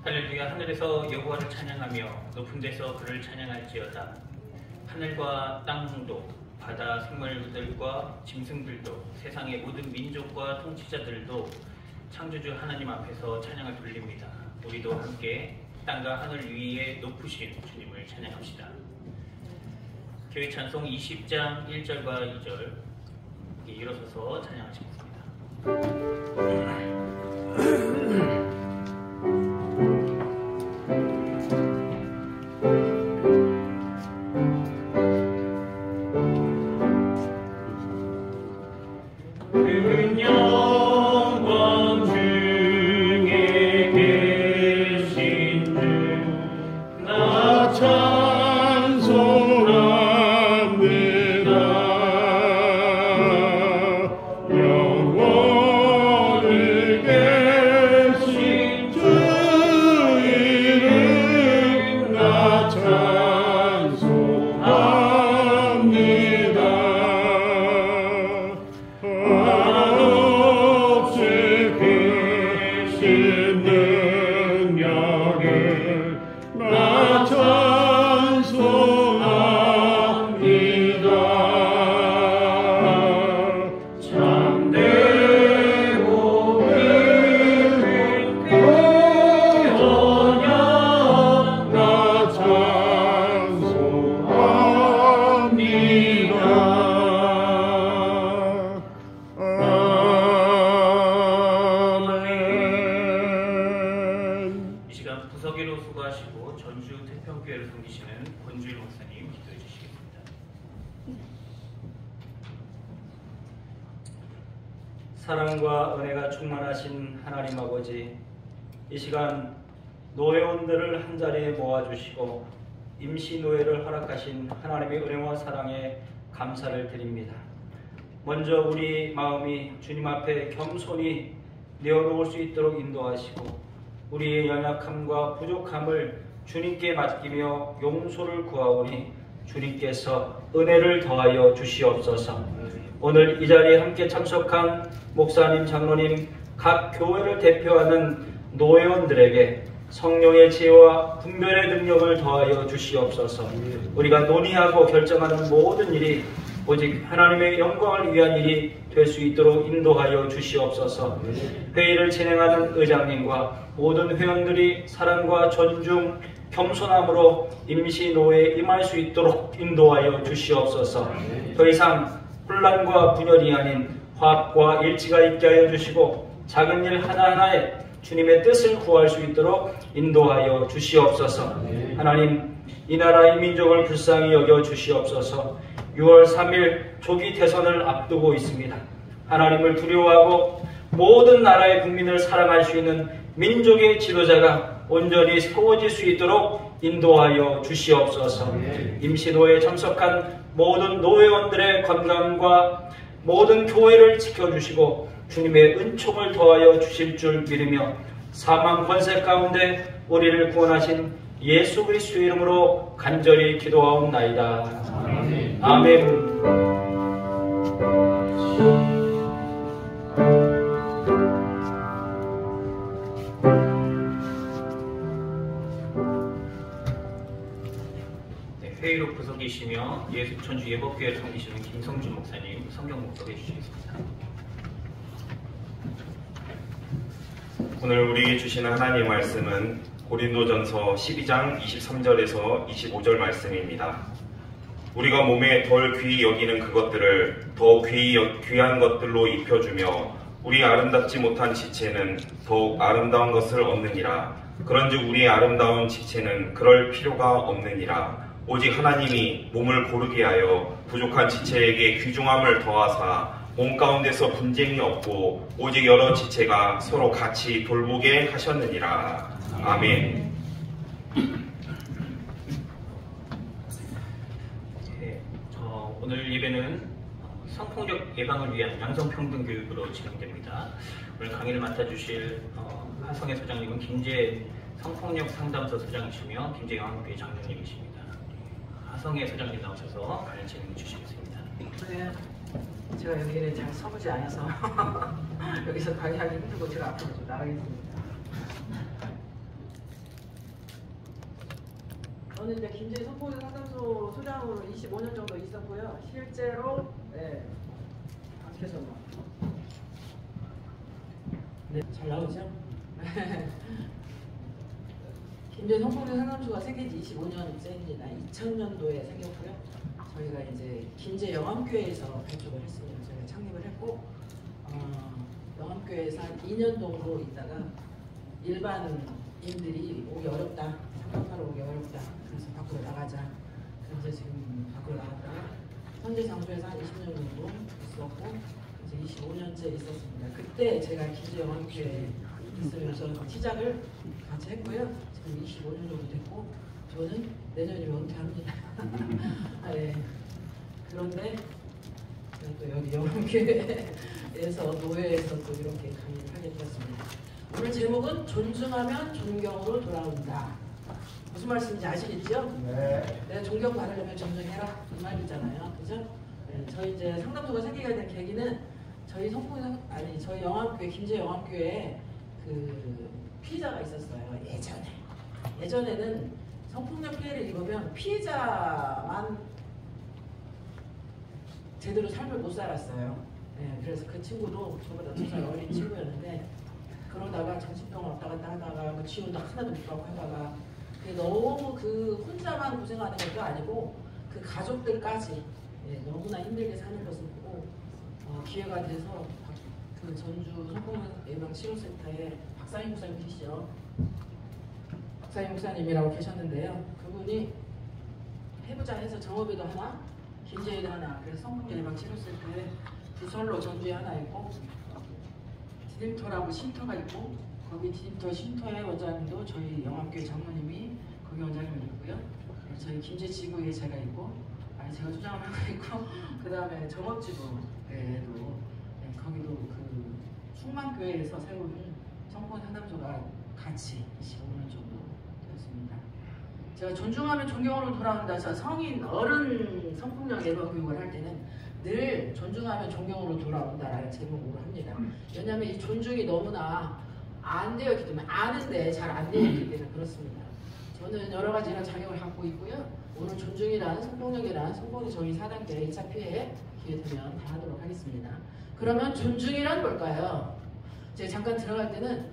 할렐루야. 하늘에서 여호와를 찬양하며 높은 데서 그를 찬양할지어다. 하늘과 땅도 바다 생물들과 짐승들도 세상의 모든 민족과 통치자들도 창조주 하나님 앞에서 찬양을 돌립니다. 우리도 함께 땅과 하늘 위에 높으신 주님을 찬양합시다. 교회 찬송 20장 1절과 2절 일어서서 찬양하시겠습니다. 사랑과 은혜가 충만하신 하나님 아버지, 이 시간 노회원들을 한자리에 모아주시고 임시노예를 허락하신 하나님의 은혜와 사랑에 감사를 드립니다. 먼저 우리 마음이 주님 앞에 겸손히 내어놓을 수 있도록 인도하시고 우리의 연약함과 부족함을 주님께 맡기며 용서를 구하오니 주님께서 은혜를 더하여 주시옵소서. 오늘 이 자리에 함께 참석한 목사님, 장로님, 각 교회를 대표하는 노회원들에게 성령의 지혜와 분별의 능력을 더하여 주시옵소서. 우리가 논의하고 결정하는 모든 일이 오직 하나님의 영광을 위한 일이 될 수 있도록 인도하여 주시옵소서. 회의를 진행하는 의장님과 모든 회원들이 사랑과 존중, 겸손함으로 임시노예에 임할 수 있도록 인도하여 주시옵소서. 더 이상 혼란과 분열이 아닌 화합과 일치가 있게 하여 주시고 작은 일 하나하나에 주님의 뜻을 구할 수 있도록 인도하여 주시옵소서. 하나님, 이 나라 이 민족을 불쌍히 여겨 주시옵소서. 6월 3일 조기 대선을 앞두고 있습니다. 하나님을 두려워하고 모든 나라의 국민을 사랑할 수 있는 민족의 지도자가 온전히 세워질 수 있도록 인도하여 주시옵소서. 임시노예에 참석한 모든 노회원들의 건강과 모든 교회를 지켜주시고 주님의 은총을 더하여 주실 줄 믿으며 사망 권세 가운데 우리를 구원하신 예수 그리스도의 이름으로 간절히 기도하옵나이다. 아멘. 아멘. 회의로 구석이시며 예수천주 예법교회를 섬기시는 김성준 목사님 성경 목소리 해주시겠습니다. 오늘 우리에게 주시는 하나님의 말씀은 고린도전서 12장 23절에서 25절 말씀입니다. 우리가 몸에 덜 귀히 여기는 그것들을 더 귀한 것들로 입혀주며 우리 아름답지 못한 지체는 더욱 아름다운 것을 얻느니라. 그런즉 우리의 아름다운 지체는 그럴 필요가 없느니라. 오직 하나님이 몸을 고르게 하여 부족한 지체에게 귀중함을 더하사 몸 가운데서 분쟁이 없고 오직 여러 지체가 서로 같이 돌보게 하셨느니라. 아멘. 오늘 예배는 성폭력 예방을 위한 양성평등교육으로 진행됩니다. 오늘 강의를 맡아주실 하성의 소장님은 김재 성폭력 상담소 소장이시며 김재영 한국교회 장로님이십니다. 하성의 소장님 나오셔서 강의 진행해 주시겠습니다. 네, 제가 여기는 잘 서보지 않아서 여기서 강의하기 힘들고 제가 앞으로 좀 나가겠습니다. 저는 이제 김제 성포 상담소 소장으로 25년 정도 있었고요. 실제로 밖에서만. 네, 잘 나오죠? 김제 성포 상담소가 생긴 지 25년째입니다. 2000년도에 생겼고요. 저희가 이제 김제 영암교회에서 발족을 했습니다. 저희가 창립을 했고 영암교회에서 한 2년 정도 있다가 일반인들이 오기 어렵다, 상담하러 오기 어렵다, 그래서 밖으로 나가자. 그래서 지금 밖으로 나갔다가 현재 장소에서 한 20년 정도 있었고 이제 25년째 있었습니다. 그때 제가 김제 영암교회에 있으면서 시작을 같이 했고요. 지금 25년 정도 됐고 저는 내년이면 은퇴합니다. 네. 그런데 또 여기 영암교회에서 노회에서 또 이렇게 강의를 하게 되었습니다. 오늘 제목은 존중하면 존경으로 돌아온다. 무슨 말씀인지 아시겠죠? 네. 내가 존경받으려면 존중해라 이 말이잖아요, 그죠? 네. 저희 이제 상담소가 생기게 된 계기는 저희 저희 영암교회 김제 영암교회에 그 피해자가 있었어요. 예전에는 성폭력 피해를 입으면 피해자만 제대로 삶을 못 살았어요. 네, 그래서 그 친구도 저보다 2살 어린 친구였는데 그러다가 정신병원 왔다 갔다 하다가 뭐 지원도 하나도 못 받고 하다가 너무 그 혼자만 고생하는 것도 아니고 그 가족들까지 너무나 힘들게 사는 것을 보고 기회가 돼서 그 전주 성폭력 예방 치료센터에 박상희 목사님 계시죠? 박상희 목사님이라고 계셨는데요. 그분이 해보자 해서 정읍에도 하나, 김제에도 하나, 그래서 성폭력 예방 치료센터에 부설로 전주에 하나 있고 디딤터라고 쉼터가 있고 거기 디딤터 쉼터의 원장님도 저희 영암교회 장모님이 거기 원장님이 있고요. 저희 김제 지구에 제가 있고 제가 주장을 하고 있고 그 다음에 정읍지구에도 거기도 그 충만교회에서 세운 성폭력 상담소가 같이 25년 정도 되었습니다. 제가 존중하면 존경으로 돌아온다. 저 성인 어른 성폭력 예방 교육을 할 때는 늘 존중하면 존경으로 돌아온다라는 제목으로 합니다. 왜냐하면 이 존중이 너무나 안 되었기 때문에 아는데 잘 안 되었기 때문에 그렇습니다. 저는 여러 가지 이런 자격을 갖고 있고요. 오늘 존중이라는 성폭력이라는 성폭력 정의 4단계 1차 피해 기회 되면 다 하도록 하겠습니다. 그러면 존중이란 뭘까요? 제가 잠깐 들어갈 때는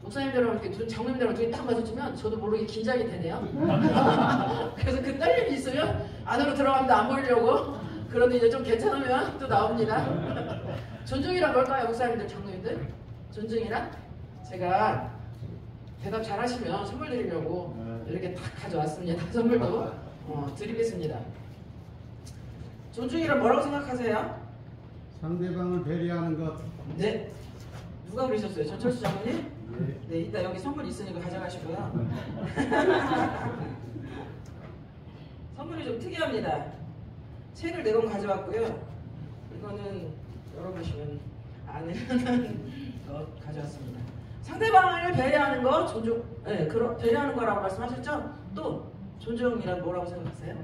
목사님들하고 이렇게 장로님들하고 눈이 딱 마주치면 저도 모르게 긴장이 되네요. 그래서 그 떨림이 있으면 안으로 들어가면 안 보이려고. 그런데 이제 좀 괜찮으면 또 나옵니다. 존중이란 뭘까요, 목사님들, 장로님들? 존중이란? 제가 대답 잘 하시면 선물 드리려고 이렇게 딱 가져왔습니다. 선물도 드리겠습니다. 존중이란 뭐라고 생각하세요? 상대방을 배려하는 것. 네. 누가 그러셨어요? 전철수 장로님? 네, 이따 여기 선물 있으니까 가져가시고요. 선물이 좀 특이합니다. 책을 4권 가져왔고요. 이거는 열어보시면 안에 것 가져왔습니다. 상대방을 배려하는 거 존중, 네, 배려하는 거라고 말씀하셨죠? 또 존중이란 뭐라고 생각하세요?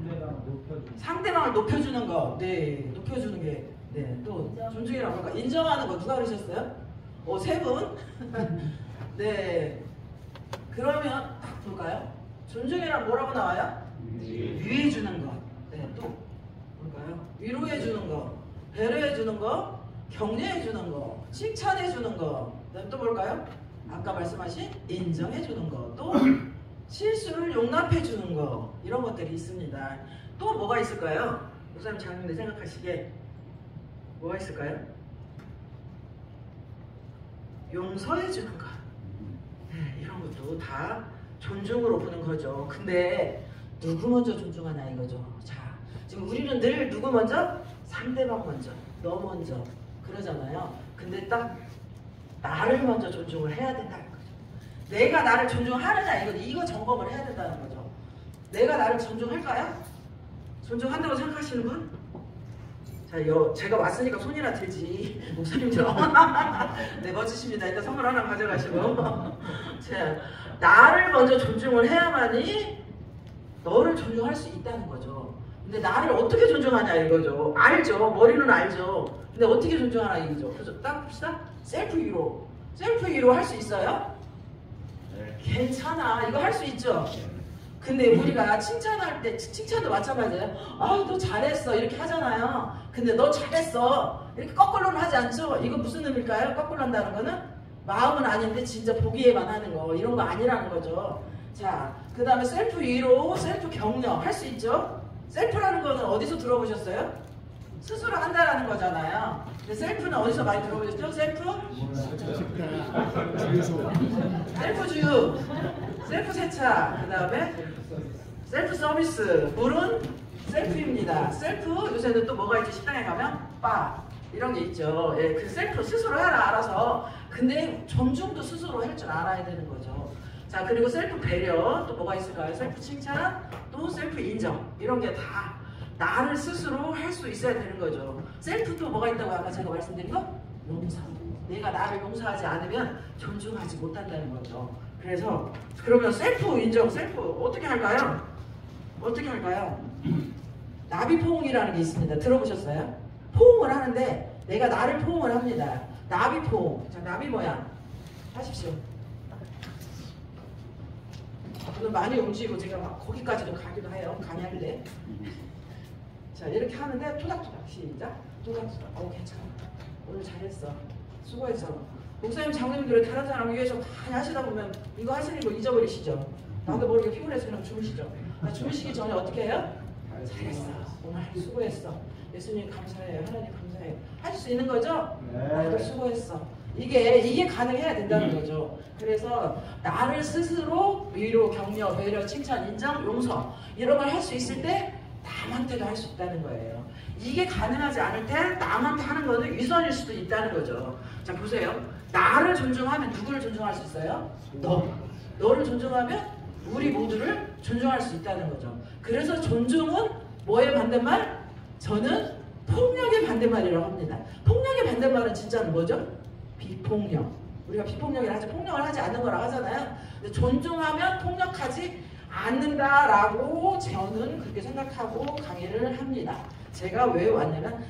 상대방을 높여주는 거, 네, 높여주는 게, 네, 또 존중이라고 할까? 인정하는 거 누가 그러셨어요? 3분? 네. 그러면 딱 볼까요? 존중이란 뭐라고 나와요? 위해주는 거. 네, 또 볼까요? 위로해주는 거, 배려해주는 거, 격려해주는 거, 칭찬해주는 거. 그다음 또 볼까요? 아까 말씀하신 인정해주는 거, 또 실수를 용납해주는 거. 이런 것들이 있습니다. 또 뭐가 있을까요? 목사님 장님들 생각하시기에 뭐가 있을까요? 용서해주는 거. 네, 이런 것도 다 존중으로 보는 거죠. 근데 누구 먼저 존중하나 이거죠. 자, 지금 우리는 늘 누구 먼저? 상대방 먼저, 너 먼저 그러잖아요. 근데 딱 나를 먼저 존중을 해야 된다는 거죠. 내가 나를 존중하느냐 이거 점검을 해야 된다는 거죠. 내가 나를 존중할까요? 존중한다고 생각하시는 분? 자, 제가 왔으니까 손이나 들지. 목사님처럼. 네, 멋지십니다. 일단 선물 하나 가져가시고. 자, 나를 먼저 존중을 해야만이 너를 존중할 수 있다는 거죠. 근데 나를 어떻게 존중하냐 이거죠. 알죠. 머리는 알죠. 근데 어떻게 존중하나 이거죠. 그래서 딱 봅시다. 셀프 위로. 셀프 위로 할 수 있어요? 네. 괜찮아. 이거 할 수 있죠. 근데 우리가 칭찬할 때 칭찬도 마찬가지예요. 아, 너 잘했어 이렇게 하잖아요. 근데 너 잘했어 이렇게 거꾸로는 하지 않죠? 이거 무슨 의미일까요? 거꾸로 한다는 거는 마음은 아닌데 진짜 보기에만 하는 거, 이런 거 아니라는 거죠. 자, 그 다음에 셀프 위로, 셀프 격려 할 수 있죠? 셀프라는 거는 어디서 들어보셨어요? 스스로 한다라는 거잖아요. 근데 셀프는 어디서 많이 들어보셨죠? 셀프? 셀프주유, 셀프 세차, 그 다음에 셀프 서비스, 물은 셀프입니다. 셀프, 요새는 또 뭐가 있지? 식당에 가면 바 이런 게 있죠. 예, 그 셀프 스스로 해라 알아서. 근데 존중도 스스로 할 줄 알아야 되는 거죠. 자, 그리고 셀프 배려, 또 뭐가 있을까요? 셀프 칭찬, 또 셀프 인정, 이런 게 다 나를 스스로 할 수 있어야 되는 거죠. 셀프도 뭐가 있다고 아까 제가 말씀드린 거? 용서. 내가 나를 용서하지 않으면 존중하지 못한다는 거죠. 그래서 그러면 셀프 인정, 셀프 어떻게 할까요? 어떻게 할까요? 나비 포옹이라는 게 있습니다. 들어보셨어요? 포옹을 하는데 내가 나를 포옹을 합니다. 나비 포옹. 자, 나비 모양 하십시오. 오늘 많이 움직이고 제가 막 거기까지도 가기도 해요. 강의할 때. 자, 이렇게 하는데 토닥토닥. 시작. 토닥토닥. 괜찮아. 오늘 잘했어. 수고했어. 목사님, 장로님들은 다른 사람 위해서 많이 하시다 보면 이거 하시는 거 잊어버리시죠? 나도 모르게 피곤해서 그냥 주무시죠? 주무시기 전에 어떻게 해요? 잘했어. 오늘 수고했어. 예수님 감사해요. 하나님 감사해요. 하실 수 있는 거죠? 나도 수고했어. 이게 가능해야 된다는 거죠. 그래서 나를 스스로 위로, 격려, 배려, 칭찬, 인정, 용서 이런 걸 할 수 있을 때 남한테도 할 수 있다는 거예요. 이게 가능하지 않을 때 남한테 하는 거는 위선일 수도 있다는 거죠. 자, 보세요. 나를 존중하면 누구를 존중할 수 있어요? 너를 존중하면 우리 모두를 존중할 수 있다는 거죠. 그래서 존중은 뭐의 반대말? 저는 폭력의 반대말이라고 합니다. 폭력의 반대말은 진짜는 뭐죠? 비폭력. 우리가 비폭력이라 하지 폭력을 하지 않는 거라고 하잖아요. 근데 존중하면 폭력하지 않는다라고 저는 그렇게 생각하고 강의를 합니다. 제가 왜 왔냐면,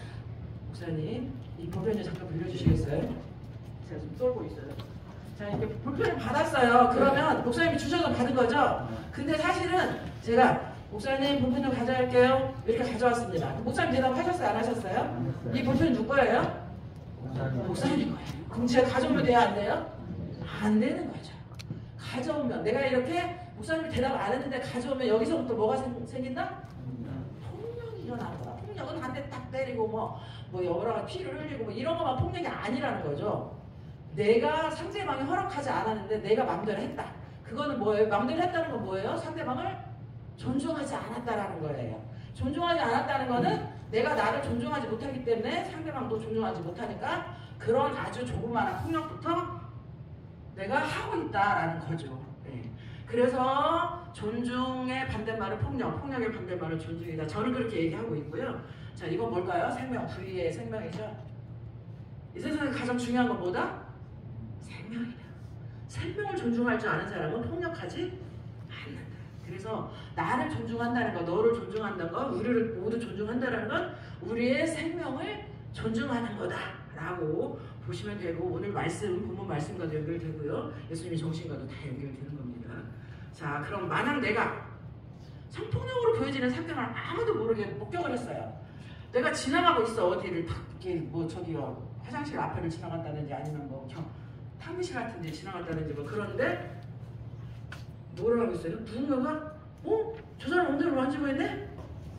목사님 이 볼펜 잠깐 빌려주시겠어요? 제가 좀 썰고 있어요. 자, 이렇게 볼펜을 받았어요. 그러면 목사님이 주셔서 받은 거죠? 근데 사실은 제가 목사님 볼펜 좀 가져갈게요 이렇게 가져왔습니다. 목사님 대답하셨어요? 안 하셨어요? 이 볼펜 누구 거예요? 목사님 거예요. 그럼 제가 가져오면 돼요? 안 돼요? 안 되는 거죠. 가져오면 내가 이렇게 목사님이 대답 안 했는데 가져오면 여기서부터 뭐가 생긴다? 폭력이 일어나는 거야. 폭력은 한 대 딱 때리고 뭐 여러 가지 피를 흘리고 뭐 이런 것만 폭력이 아니라는 거죠. 내가 상대방이 허락하지 않았는데 내가 마음대로 했다. 그거는 뭐예요? 마음대로 했다는 건 뭐예요? 상대방을 존중하지 않았다라는 거예요. 존중하지 않았다는 거는 내가 나를 존중하지 못하기 때문에 상대방도 존중하지 못하니까 그런 아주 조그마한 폭력부터 내가 하고 있다라는 거죠. 네. 그래서 존중의 반대말은 폭력, 폭력의 반대말은 존중이다. 저는 그렇게 얘기하고 있고요. 자, 이건 뭘까요? 생명, V의 생명이죠. 이 세상에 가장 중요한 건 뭐다? 생명이다. 생명을 존중할 줄 아는 사람은 폭력하지 않는다. 그래서 나를 존중한다는 거, 너를 존중한다는 거, 우리를 모두 존중한다는 건 우리의 생명을 존중하는 거다라고 보시면 되고, 오늘 말씀, 본문 말씀과도 연결되고요. 예수님의 정신과도 다 연결되는 겁니다. 자, 그럼 만약 내가 성폭력으로 보여지는 상대방을 아무도 모르게 목격을 했어요. 내가 지나가고 있어. 어디를 탁 이렇게 뭐 저기요 화장실 앞에를 지나갔다든지 아니면 뭐 탕비실 같은 데 지나갔다든지 뭐 그런데 뭐를 하고 있어요? 누군가가 저 사람 엉덩이를 만지고 있네?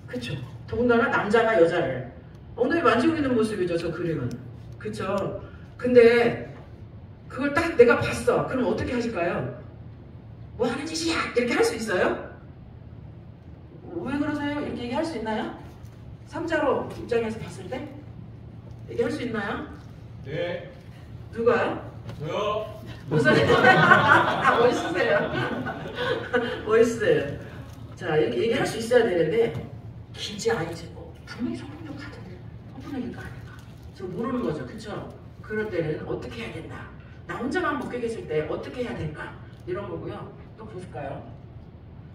그쵸? 더군다나 남자가 여자를 엉덩이 만지고 있는 모습이죠. 저 그림은. 그쵸? 근데 그걸 딱 내가 봤어. 그럼 어떻게 하실까요? 뭐 하는 짓이야? 이렇게 할 수 있어요? 왜 그러세요? 이렇게 얘기할 수 있나요? 삼자로 입장에서 봤을 때? 얘기할 수 있나요? 네. 누가요? 저요. 무슨 멋있으세요. 멋있어요. 자, 이렇게 얘기할 수 있어야 되는데 긴지 아니지 뭐 분명히 성폭력 같은데 성폭력일까 아닐까 저 모르는 거죠. 그쵸? 그럴 때는 어떻게 해야 된다. 나 혼자만 목격했을 때 어떻게 해야 될까? 이런 거고요. 또 보실까요?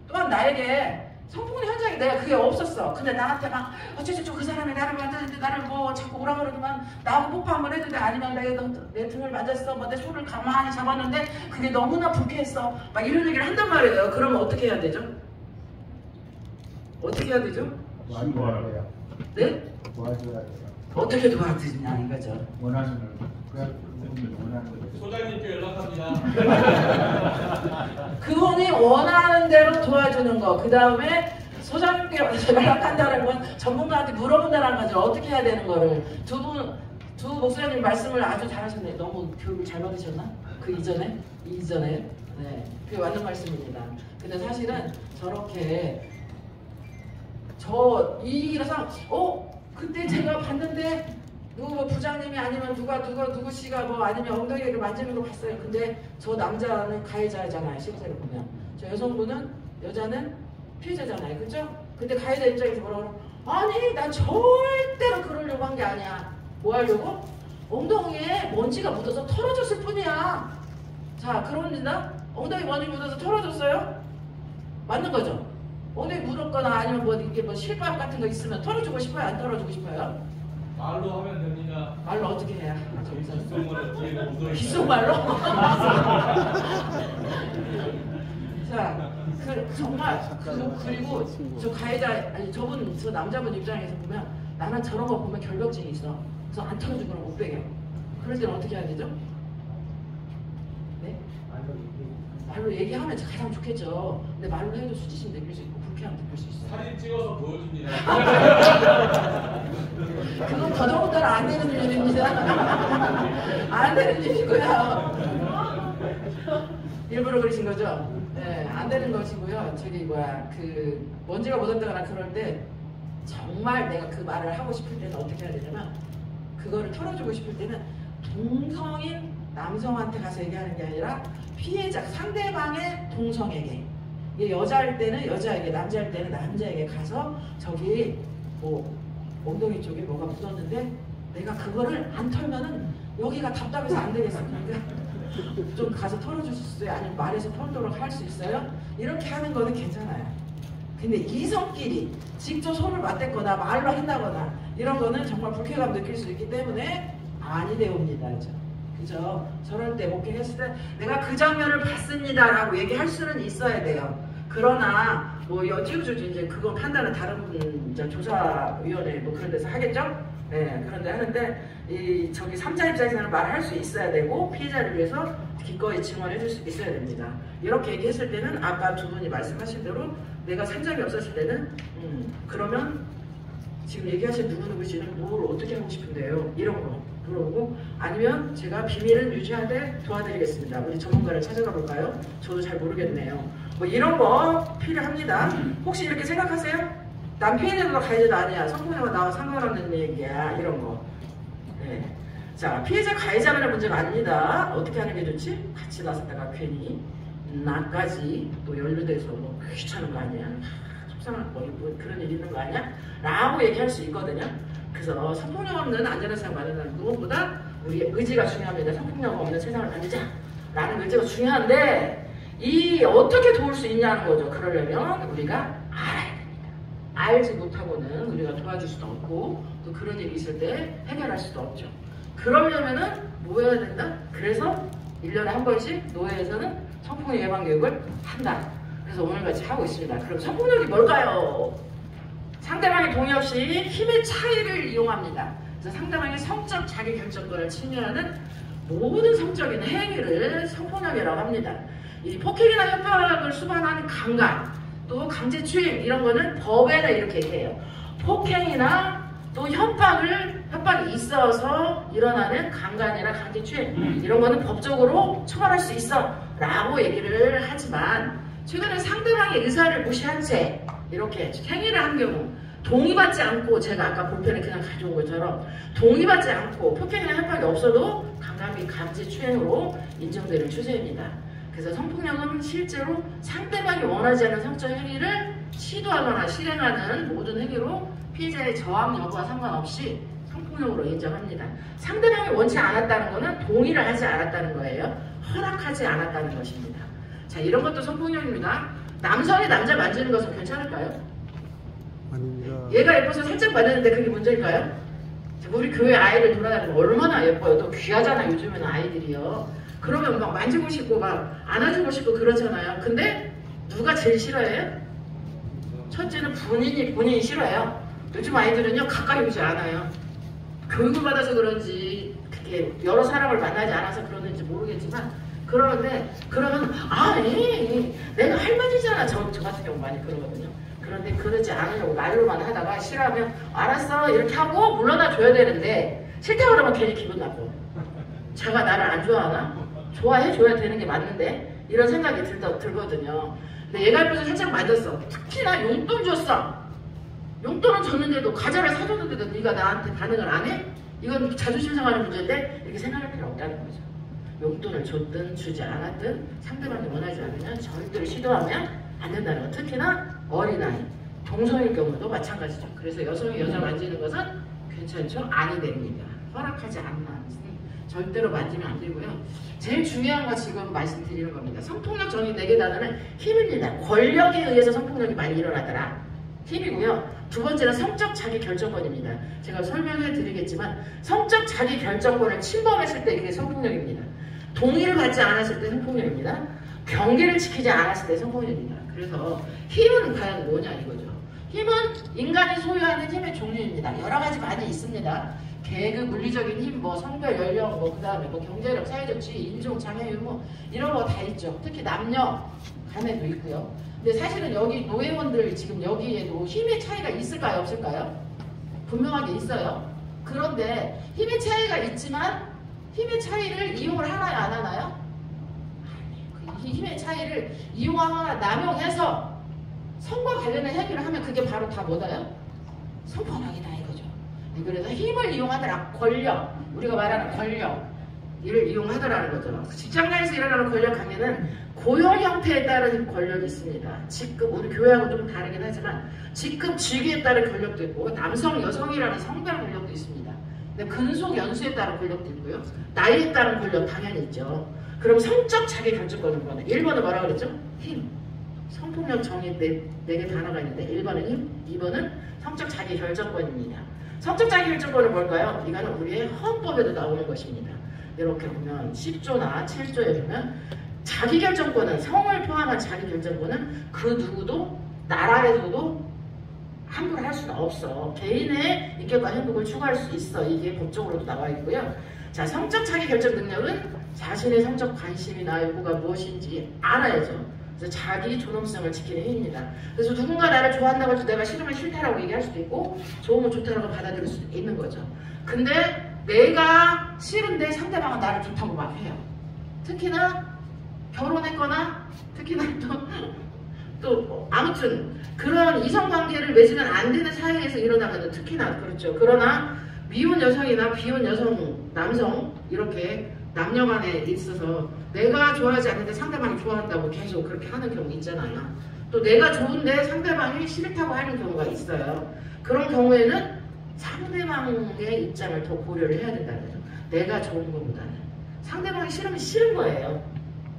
또한 나에게 성폭력 현장에 내가 그게 없었어. 근데 나한테 막 어쩌저쩌 그 사람이 나를 만졌는데 나를 뭐 자꾸 오라 그러더만 나하고 뽀뽀 한번 했는데 아니면 내가 내 등을 만졌어. 뭐 내 손을 가만히 잡았는데 그게 너무나 불쾌했어. 막 이런 얘기를 한단 말이에요. 그러면 어떻게 해야 되죠? 어떻게 해야 되죠? 도와줘야 돼요. 네? 도와줘야 돼요. 어떻게 도와주냐 이거죠. 원하시는 걸. 그분이 원하는 걸. 소장님께 연락합니다. 그분이 원하는 대로 도와주는 거. 그 다음에 소장님께 연락한다는 건 전문가한테 물어본다는 거죠. 어떻게 해야 되는 거를. 두 목사님 말씀을 아주 잘하셨네요. 너무 교육을 잘 받으셨나? 그 이전에? 네. 그게 맞는 말씀입니다. 근데 사실은 저렇게 이래서 그때 제가 봤는데 누구 뭐 부장님이 아니면 누구 씨가 뭐 아니면 엉덩이를 만지는 거 봤어요. 근데 저 남자는 가해자잖아요. 실제로 보면 저 여자는 피해자잖아요. 그죠? 근데 가해자 입장에서 뭐라고 아니 난 절대로 그러려고 한 게 아니야. 뭐 하려고? 엉덩이에 먼지가 묻어서 털어졌을 뿐이야. 자 그럽니다. 엉덩이 먼지 묻어서 털어졌어요? 맞는 거죠? 엉덩이 묻었거나 아니면 뭐 이렇게 뭐 실밥 같은 거 있으면 털어주고 싶어요? 안 털어주고 싶어요? 말로 하면 됩니다. 말로 어떻게 해야? 귓속말로 뒤에가 묻어있어요. 귓속말로? 자, 정말 그리고 저 가해자 저 남자분 입장에서 보면 나는 저런 거 보면 결벽증이 있어. 그래서 안 털어주고는 못 베겨. 그럴 때는 어떻게 해야 되죠? 네? 말로 얘기하면 가장 좋겠죠. 근데 말로 해도 수치심 느낄 수 있고 불쾌함 느낄 수 있어요. 사진 찍어서 보여줍니다. 그건 더더군다나 안 되는 일입니다. 안 되는 일이고요. 일부러 그러신 거죠? 네, 안 되는 것이고요. 먼지가 묻었다거나 그럴 때 정말 내가 그 말을 하고 싶을 때는 어떻게 해야 되냐면 그거를 털어주고 싶을 때는 동성인 남성한테 가서 얘기하는 게 아니라 피해자 상대방의 동성에게 여자일 때는 여자에게 남자일 때는 남자에게 가서 저기 뭐 엉덩이 쪽에 뭐가 묻었는데 내가 그거를 안 털면은 여기가 답답해서 안 되겠어. 그러니까 좀 가서 털어줄 수 있어요? 아니면 말해서 털도록 할 수 있어요? 이렇게 하는 거는 괜찮아요. 근데 이성끼리 직접 손을 맞댔거나 말로 한다거나 이런 거는 정말 불쾌감 느낄 수 있기 때문에 아니 되옵니다. 그죠? 저럴 때 목격했을 때 내가 그 장면을 봤습니다 라고 얘기할 수는 있어야 돼요. 그러나 뭐 띄워주지 이제 그건 판단은 다른 분 조사위원회 뭐 그런 데서 하겠죠? 네, 그런데 하는데 저기 3자 입장에서는 말을 할 수 있어야 되고 피해자를 위해서 기꺼이 증언해 줄 수 있어야 됩니다. 이렇게 얘기했을 때는 아까 두 분이 말씀하신 대로 내가 산 적이 없었을 때는 그러면 지금 얘기하신 누구누구 씨는 뭘 어떻게 하고 싶은데요? 이런 거 물어보고 아니면 제가 비밀을 유지하되 도와드리겠습니다. 우리 전문가를 찾아가 볼까요? 저도 잘 모르겠네요. 뭐 이런 거 필요합니다. 혹시 이렇게 생각하세요? 난 피해자도 가해자도 아니야. 성폭력과 나와 상관없는 얘기야. 이런 거. 네. 자, 피해자 가해자만의 문제가 아닙니다. 어떻게 하는 게 좋지? 같이 나섰다가 괜히 나까지 또 연루돼서 뭐 귀찮은 거 아니야? 속상한 뭐 그런 일 있는 거 아니야? 라고 얘기할 수 있거든요. 그래서 성폭력 없는 안전한 세상 마련하는 무엇보다 우리의 의지가 중요합니다. 성폭력 없는 세상을 만들자 라는 의지가 중요한데 어떻게 도울 수 있냐는 거죠. 그러려면 우리가 알아야 됩니다. 알지 못하고는 우리가 도와줄 수도 없고 또 그런 일이 있을 때 해결할 수도 없죠. 그러려면은 뭐 해야 된다? 그래서 1년에 한 번씩 노회에서는 성폭력 예방 교육을 한다. 그래서 오늘같이 하고 있습니다. 그럼 성폭력이 뭘까요? 상대방의 동의 없이 힘의 차이를 이용합니다. 그래서 상대방의 성적 자기결정권을 침해하는 모든 성적인 행위를 성폭력이라고 합니다. 이 폭행이나 협박을 수반하는 강간, 또 강제추임 이런 거는 법에는 이렇게 얘기해요. 폭행이나 또 협박이 있어서 일어나는 강간이나 강제추임 이런 거는 법적으로 처벌할 수 있어 라고 얘기를 하지만 최근에 상대방의 의사를 무시한 채 이렇게 행위를 한 경우 동의받지 않고 제가 아까 볼펜에 그냥 가져온 것처럼 동의받지 않고 폭행이나 협박이 없어도 강간 및 강제추행으로 인정되는 추세입니다. 그래서 성폭력은 실제로 상대방이 원하지 않는 성적 행위를 시도하거나 실행하는 모든 행위로 피해자의 저항 여부와 상관없이 성폭력으로 인정합니다. 상대방이 원치 않았다는 것은 동의를 하지 않았다는 거예요. 허락하지 않았다는 것입니다. 자, 이런 것도 성폭력입니다. 남성이 남자 만지는 것은 괜찮을까요? 아닙니다. 얘가 예뻐서 살짝 만졌는데 그게 문제일까요? 우리 교회 아이들 돌아다니면 얼마나 예뻐요. 또 귀하잖아 요즘에는 아이들이요. 그러면 막 만지고 싶고 막 안아주고 싶고 그러잖아요. 근데 누가 제일 싫어해요? 첫째는 본인이 싫어해요. 요즘 아이들은요 가까이 오지 않아요. 교육을 받아서 그런지 그렇게 여러 사람을 만나지 않아서 그러는지 모르겠지만 그러는데 그러면 내가 할머니잖아 저 같은 경우 많이 그러거든요. 그런데 그러지 않으려고 말로만 하다가 싫어하면 알았어 이렇게 하고 물러나 줘야 되는데 싫다고 그러면 괜히 기분 나빠. 제가 나를 안 좋아하나? 좋아해 줘야 되는 게 맞는데 이런 생각이 들거든요. 근데 얘가 옆에서 살짝 맞았어. 특히나 용돈 줬어. 용돈은 줬는데도 과자를 사줬는데도 네가 나한테 반응을 안 해? 이건 자존심 상하는 문제인데 이렇게 생각할 필요 없다는 거죠. 용돈을 줬든 주지 않았든 상대방이 원하지 않으면 절대로 시도하면 안 된다는 거. 특히나 어린아이, 동성일 경우도 마찬가지죠. 그래서 여성이 여자 만지는 것은 괜찮죠? 아니 됩니다. 허락하지 않는 절대로 만지면 안 되고요. 제일 중요한 거 지금 말씀드리는 겁니다. 성폭력 정의 4개 단어는 힘입니다. 권력에 의해서 성폭력이 많이 일어나더라. 힘이고요. 두 번째는 성적 자기 결정권입니다. 제가 설명해 드리겠지만 성적 자기 결정권을 침범했을 때 그게 성폭력입니다. 동의를 받지 않았을 때 성폭력입니다. 경계를 지키지 않았을 때 성폭력입니다. 그래서 힘은 과연 뭐냐 이거죠. 힘은 인간이 소유하는 힘의 종류입니다. 여러 가지 많이 있습니다. 계급, 물리적인 힘, 성별, 연령, 그 다음에 경제력, 사회적 지위, 인종, 장애 유무 이런 거 다 있죠. 특히 남녀 간에도 있고요. 근데 사실은 여기 노회원들 지금 여기에도 힘의 차이가 있을까요? 없을까요? 분명하게 있어요. 그런데 힘의 차이가 있지만 힘의 차이를 이용을 하나요? 안 하나요? 그 힘의 차이를 이용하거나 남용해서 성과 관련된 행위를 하면 그게 바로 다 뭐다요? 성폭력이다 이거죠. 그래서 힘을 이용하더라. 권력, 우리가 말하는 권력 이를 이용하더라는 거죠. 직장 내에서 일어나는 권력 관계는 고용 형태에 따른 권력이 있습니다. 직급, 우리 교회하고 좀 다르긴 하지만 직급, 직위에 따른 권력도 있고 남성, 여성이라는 성별 권력도 있습니다. 근데 근속, 연수에 따른 권력도 있고요. 나이에 따른 권력 당연히 있죠. 그럼 성적 자기 결정권은 뭐냐? 1번은 뭐라고 그랬죠? 힘. 성폭력 정의 4개 단어가 있는데 1번은 힘, 2번은 성적 자기 결정권입니다. 성적 자기 결정권은 뭘까요? 이거는 우리의 헌법에도 나오는 것입니다. 이렇게 보면 10조나 7조에 보면 자기 결정권은 성을 포함한 자기 결정권은 그 누구도 나라에서도 함부로 할 수는 없어. 개인의 인격과 행복을 추구할 수 있어. 이게 법적으로도 나와 있고요. 자, 성적 자기 결정 능력은 자신의 성적 관심이나 요구가 무엇인지 알아야죠. 그래서 자기 존엄성을 지키는 힘입니다. 그래서 누군가 나를 좋아한다고 해서 내가 싫으면 싫다라고 얘기할 수도 있고 좋으면 좋다라고 받아들일 수도 있는 거죠. 근데 내가 싫은데 상대방은 나를 좋다고 막 해요. 특히나 결혼했거나 특히나 또 아무튼 그런 이성관계를 맺으면 안 되는 사이에서 일어나면 특히나 그렇죠. 그러나 미혼 여성이나 비혼 여성, 남성 이렇게 남녀 간에 있어서 내가 좋아하지 않는데 상대방이 좋아한다고 계속 그렇게 하는 경우 있잖아요. 또 내가 좋은데 상대방이 싫다고 하는 경우가 있어요. 그런 경우에는 상대방의 입장을 더 고려를 해야 된다는 거죠. 내가 좋은 것보다는 상대방이 싫으면 싫은 거예요.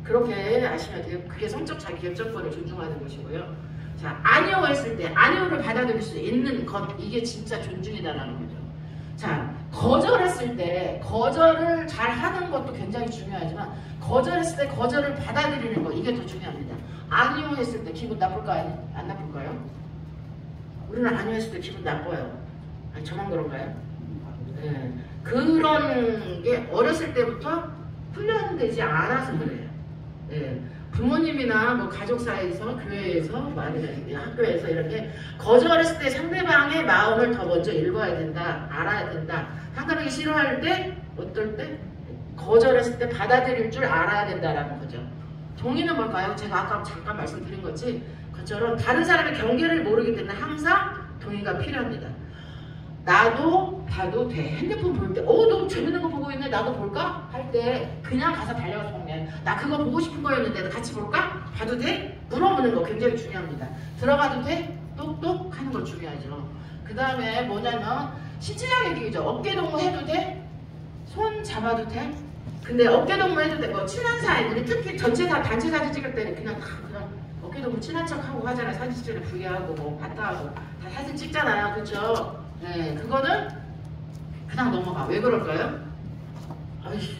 그렇게 아시면 돼요. 그게 성적 자기 결정권을 존중하는 것이고요. 자, 아니오 했을 때 아니오를 받아들일 수 있는 것, 이게 진짜 존중이다라는 거죠. 자, 거절했을 때 거절을 잘 하는 것도 굉장히 중요하지만 거절했을 때 거절을 받아들이는 거, 이게 더 중요합니다. 아니오 했을 때 기분 나쁠까요? 안 나쁠까요? 우리는 아니오 했을 때 기분 나빠요. 아니, 저만 그런가요? 네. 그런 게 어렸을 때부터 훈련되지 않아서 그래요. 네. 부모님이나 가족 사이에서, 교회에서, 아니면 학교에서 이렇게 거절했을 때 상대방의 마음을 더 먼저 읽어야 된다, 알아야 된다. 상대방이 싫어할 때, 어떨 때? 거절했을 때 받아들일 줄 알아야 된다라는 거죠. 동의는 뭘까요? 제가 아까 잠깐 말씀드린 것처럼 다른 사람의 경계를 모르기 때문에 항상 동의가 필요합니다. 나도 봐도 돼. 핸드폰 볼 때, 너 재밌는 거 보고 있네. 나도 볼까? 할 때 그냥 가서 달려가서 보면 나 그거 보고 싶은 거였는데 같이 볼까? 봐도 돼? 물어보는 거 굉장히 중요합니다. 들어가도 돼? 똑똑 하는 거 중요하죠. 그 다음에 뭐냐면 신체적 얘기죠. 어깨 동무 해도 돼? 손 잡아도 돼? 근데 어깨 동무 해도 돼. 친한 사이, 우리 특히 단체 사진 찍을 때는 그냥 어깨 동무 친한 척 하고 하잖아요. 사진 찍을 때 부위하고 바타하고 다 사진 찍잖아요. 그렇죠? 네, 그거는 그냥 넘어가. 왜 그럴까요? 아이씨,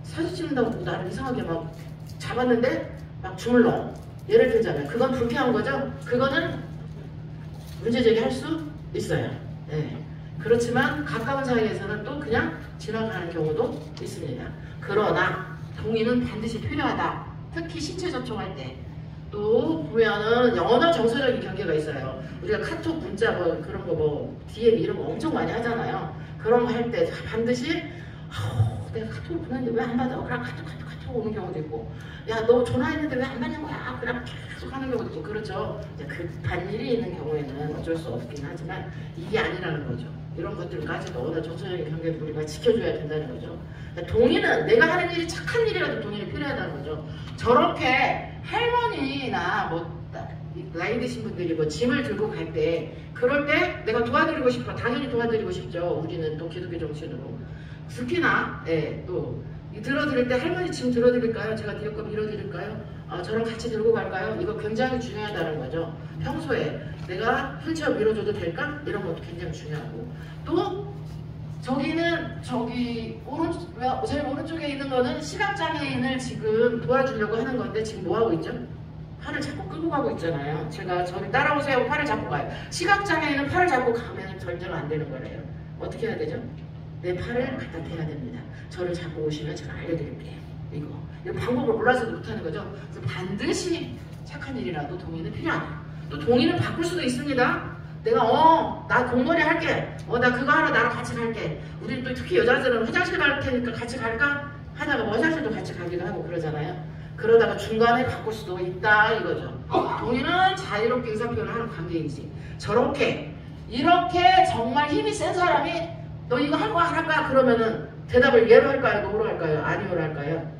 사진 찍는다고 나를 이상하게 막 잡았는데 막 주물러. 예를 들자면 그건 불쾌한 거죠? 그거는 문제 제기할 수 있어요. 네. 그렇지만 가까운 사이에서는 또 그냥 지나가는 경우도 있습니다. 그러나 동의는 반드시 필요하다. 특히 신체 접촉할 때. 또 보면은 언어 정서적인 경계가 있어요. 우리가 카톡 문자 뭐 그런 거 뭐 DM 이런 거 엄청 많이 하잖아요. 그런 거 할 때 반드시 내가 카톡을 보냈는데 왜 안 받아? 그냥 카톡 오는 경우도 있고, 야 너 전화했는데 왜 안 받는 거야? 그냥 계속 하는 경우도 있고. 그렇죠. 급한 일이 있는 경우에는 어쩔 수 없긴 하지만 이게 아니라는 거죠. 이런 것들까지도 언어 정서적인 경계를 우리가 지켜줘야 된다는 거죠. 동의는 내가 하는 일이 착한 일이라도 동의는 필요하다는 거죠. 저렇게 할머니나 뭐 나이 드신 분들이 뭐 짐을 들고 갈 때 그럴 때 내가 도와드리고 싶어. 당연히 도와드리고 싶죠. 우리는 또 기독교 정신으로. 특히나 또 들어드릴 때 할머니 짐 들어드릴까요? 제가 드릴 거면 밀어드릴까요? 저랑 같이 들고 갈까요? 이거 굉장히 중요하다는 거죠. 평소에 내가 휠체어 밀어줘도 될까? 이런 것도 굉장히 중요하고, 또 저기는 저기 제일 오른쪽에 있는 거는 시각장애인을 지금 도와주려고 하는 건데 지금 뭐 하고 있죠? 팔을 잡고 끌고 가고 있잖아요. 제가 저를 따라오세요. 팔을 잡고 가요. 시각장애인은 팔을 잡고 가면 절대로 안 되는 거예요. 어떻게 해야 되죠? 내 팔을 갖다 대야 됩니다. 저를 잡고 오시면 제가 알려드릴게요. 이거 방법을 몰라서도 못하는 거죠. 그래서 반드시 착한 일이라도 동의는 필요하다. 또 동의는 바꿀 수도 있습니다. 내가 나 공놀이 할게. 나 그거 하러 나랑 같이 갈게. 우리 또 특히 여자들은 화장실 갈 테니까 같이 갈까? 하다가 화장실도 같이 가기도 하고 그러잖아요. 그러다가 중간에 바꿀 수도 있다 이거죠. 동의는 자유롭게 의사표현을 하는 관계이지. 이렇게 정말 힘이 센 사람이 너 이거 할 거야 안 할까? 그러면은 대답을 예로 할까요? 노로 할까요? 아니오로 할까요?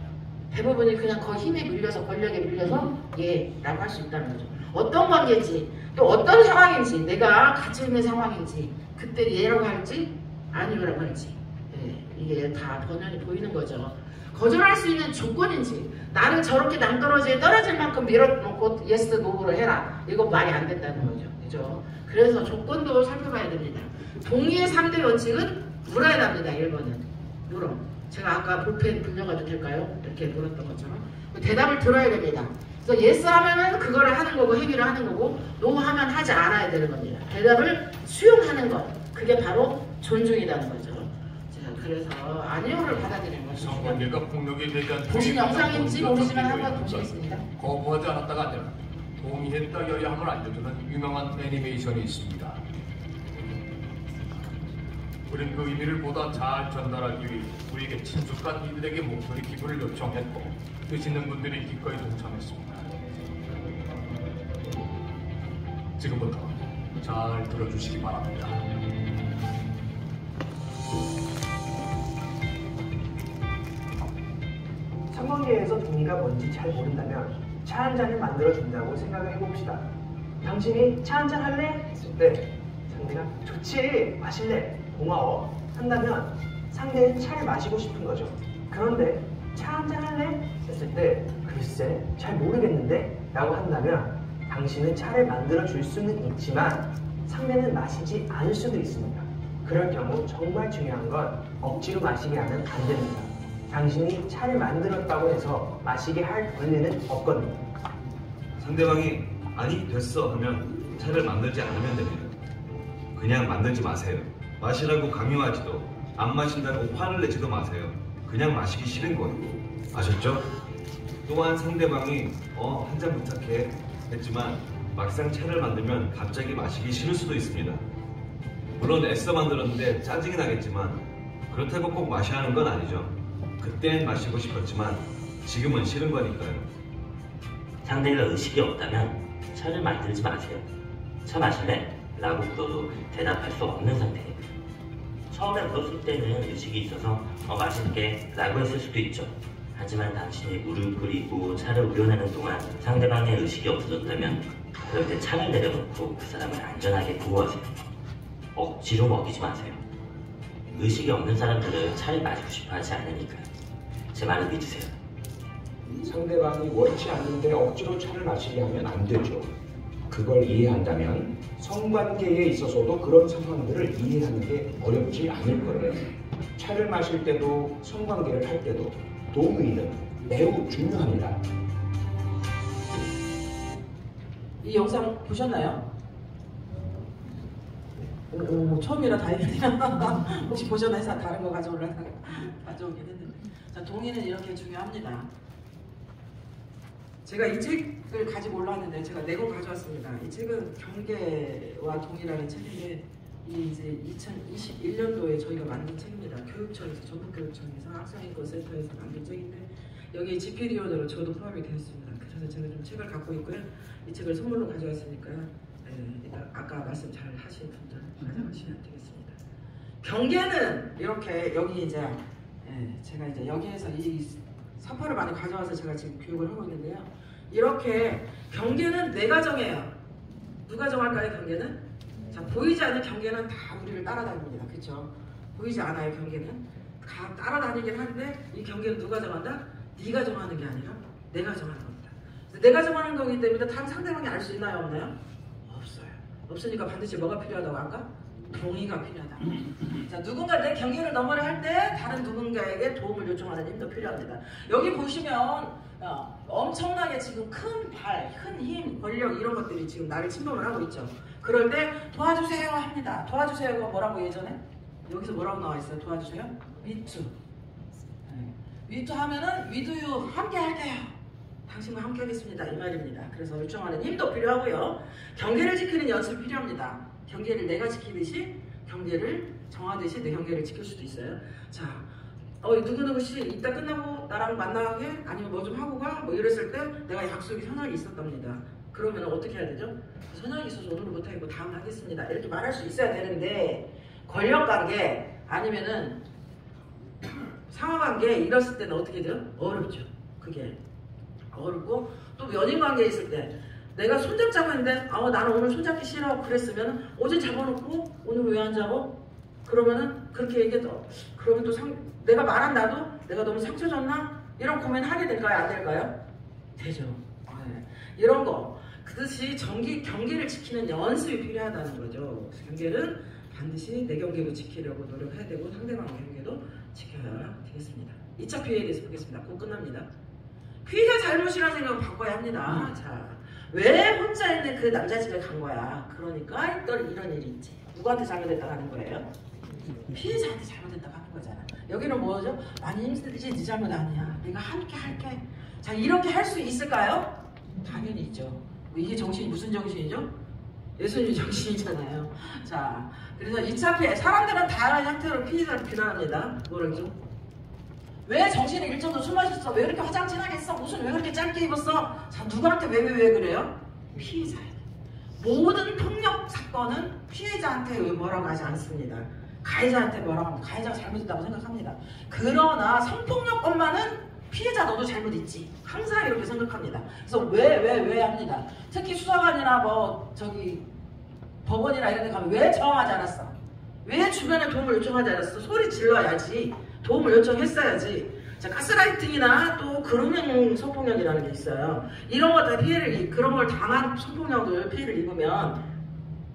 대부분이 그냥 그 힘에 밀려서 권력에 밀려서 예라고 할 수 있다는 거죠. 어떤 관계인지 또 어떤 상황인지 내가 같이 있는 상황인지 그때 예라고 할지 아니오라고 할지 이게 다 번연히 보이는 거죠. 거절할 수 있는 조건인지 나를 저렇게 낭떠러지에 떨어질 만큼 밀어놓고 예스 노로 해라. 이거 말이 안 된다는 거죠. 그죠? 그래서 조건도 살펴봐야 됩니다. 동의의 3대 원칙은 물어야 합니다. 1번은 물어. 제가 아까 볼펜 빌려가도 될까요? 이렇게 물었던 것처럼 대답을 들어야 됩니다. 그래서 예스 하면은 그거를 하는 거고 해결을 하는 거고 노 하면 하지 않아야 되는 겁니다. 대답을 수용하는 것, 그게 바로 존중이라는 거죠. 그래서 아니오를 받아들이는 것이 성관계가 폭력에 대한 보신 영상인지 모르지만 한번 보시겠습니다. 거부하지 않았다가 아니라 동의했다여야 함을 알려주는 유명한 애니메이션이 있습니다. 우린 그 의미를 보다 잘 전달하기 위해 우리에게 친숙한 이들에게 목소리 기부를 요청했고 뜻 있는 분들이 기꺼이 동참했습니다. 지금부터 잘 들어주시기 바랍니다. 성관계에서 동의가 뭔지 잘 모른다면 차 한 잔을 만들어준다고 생각을 해봅시다. 당신이 차 한 잔 할래? 했을 때 상대가 좋지, 마실래, 고마워 한다면 상대는 차를 마시고 싶은 거죠. 그런데 차 한 잔 할래? 했을 때 글쎄 잘 모르겠는데 라고 한다면 당신은 차를 만들어줄 수는 있지만 상대는 마시지 않을 수도 있습니다. 그럴 경우 정말 중요한 건 억지로 마시게 하면 안 됩니다. 당신이 차를 만들었다고 해서 마시게 할 권리는 없거든요. 상대방이 아니 됐어 하면 차를 만들지 않으면 됩니다. 그냥 만들지 마세요. 마시라고 강요하지도 안 마신다고 화를 내지도 마세요. 그냥 마시기 싫은 거예요. 아셨죠? 또한 상대방이 한 잔 부탁해 했지만 막상 차를 만들면 갑자기 마시기 싫을 수도 있습니다. 물론 애써 만들었는데 짜증이 나겠지만 그렇다고 꼭 마셔야 하는 건 아니죠. 그땐 마시고 싶었지만 지금은 싫은 거니까요. 상대가 의식이 없다면 차를 만들지 마세요. 차 마실래? 라고 물어도 대답할 수 없는 상태예요. 처음에 물었을 때는 의식이 있어서 마실게 라고 했을 수도 있죠. 하지만 당신이 물을 끓이고 차를 우려내는 동안 상대방의 의식이 없어졌다면 그럴 때 차를 내려놓고 그 사람을 안전하게 보호하세요. 억지로 먹이지 마세요. 의식이 없는 사람들은 차를 마시고 싶어 하지 않으니까요. 제 말을 믿으세요. 상대방이 원치 않는데 억지로 차를 마시게 하면 안 되죠. 그걸 이해한다면 성관계에 있어서도 그런 상황들을 이해하는 게 어렵지 않을 거예요. 차를 마실 때도 성관계를 할 때도 동의는 매우 중요합니다. 이 영상 보셨나요? 오, 처음이라 다행이네요. 혹시 보셨나 해서 다른 거 가져오긴 했는데. 자, 동의는 이렇게 중요합니다. 제가 이 책을 가지고 올라왔는데 제가 4권 가져왔습니다. 이 책은 경계와 동의라는 책인데 이 이제 2021년도에 저희가 만든 책입니다. 교육청에서 전국교육청에서 학생인권센터에서 만든 책인데 여기 지피디언으로 저도 포함이 되어 있습니다. 그래서 제가 좀 책을 갖고 있고요. 이 책을 선물로 가져왔으니까요. 아까 말씀 잘 하신 분들 가져가시면 되겠습니다. 경계는 이렇게 여기 이제 제가 이제 여기에서 이 사파를 많이 가져와서 제가 지금 교육을 하고 있는데요. 이렇게 경계는 내가 정해요. 누가 정할까요? 경계는? 자, 보이지 않는 경계는 다 우리를 따라다닙니다. 그렇죠? 보이지 않아요. 경계는 다 따라다니긴 하는데 이 경계는 누가 정한다? 네가 정하는 게 아니라 내가 정하는 겁니다. 내가 정하는 거기 때문에 다른 상대방이 알 수 있나요? 없나요? 없어요. 없으니까 반드시 뭐가 필요하다고 아까? 동의가 필요하다. 자, 누군가 내 경계를 넘어려 할 때 다른 누군가에게 도움을 요청하는 힘도 필요합니다. 여기 보시면 엄청나게 지금 큰 발, 큰 힘, 권력 이런 것들이 지금 나를 침범을 하고 있죠. 그럴 때 도와주세요 합니다. 도와주세요가 뭐라고 예전에? 여기서 뭐라고 나와 있어요? 도와주세요? 위투. 위투 하면은 위두유 함께 할게요. 당신과 함께 하겠습니다. 이 말입니다. 그래서 요청하는 힘도 필요하고요. 경계를 지키는 연습이 필요합니다. 경계를 내가 지키듯이 경계를 정하듯이 내 경계를 지킬 수도 있어요. 자, 누구누구씨 이따 끝나고 나랑 만나게 아니면 뭐 좀 하고 가? 뭐 이랬을 때 내가 약속이 선약이 있었답니다. 그러면 어떻게 해야 되죠? 선약이 있어서 오늘 못하겠고 다음에 하겠습니다. 이렇게 말할 수 있어야 되는데 권력관계 아니면은 상하관계 이랬을 때는 어떻게 돼요? 어렵죠. 그게 어렵고 또 연인관계에 있을 때 내가 손잡자고 했는데 나는 오늘 손잡기 싫어 그랬으면 어제 잡아놓고 오늘 왜 안 잡아? 그러면은 그렇게 얘기해도 그러면 또 내가 말한 나도 내가 너무 상처 줬나? 이런 고민 하게 될까요? 안 될까요? 되죠. 네. 이런 거 그듯이 경계를 지키는 연습이 필요하다는 거죠. 경계는 반드시 내 경계도 지키려고 노력해야 되고 상대방 경계도 지켜야 되겠습니다. 2차 피해에 대해서 보겠습니다. 곧 끝납니다. 피해자 잘못이라는 생각을 바꿔야 합니다. 자, 왜 혼자 있는 그 남자 집에 간 거야? 그러니까 이런 일이 있지. 누구한테 잘못했다고 하는 거예요? 피해자한테 잘못했다고 하는 거잖아. 여기는 뭐죠? 많이 힘들지 네 잘못 아니야. 내가 함께 할게. 자, 이렇게 할 수 있을까요? 당연히 있죠. 이게 정신이 무슨 정신이죠? 예수님 정신이잖아요. 자, 그래서 2차 피해. 사람들은 다양한 형태로 피해자를 비난합니다. 뭐라죠? 왜 정신이 일정도 술 마셨어? 왜 이렇게 화장 진하게 했어? 옷은 왜 그렇게 짧게 입었어? 자, 누구한테 왜 그래요? 피해자에게. 모든 폭력 사건은 피해자한테 뭐라고 하지 않습니다. 가해자한테 뭐라고 합니다. 가해자가 잘못했다고 생각합니다. 그러나 성폭력건만은 피해자 너도 잘못 있지. 항상 이렇게 생각합니다. 그래서 왜 합니다. 특히 수사관이나 법원이나 이런 데 가면 왜 저항하지 않았어? 왜 주변에 도움을 요청하지 않았어? 소리 질러야지. 도움을 요청했어야지. 자, 가스라이팅이나 또 그루밍 성폭력이라는 게 있어요. 이런 거 다 그런 걸 당한 성폭력을 피해를 입으면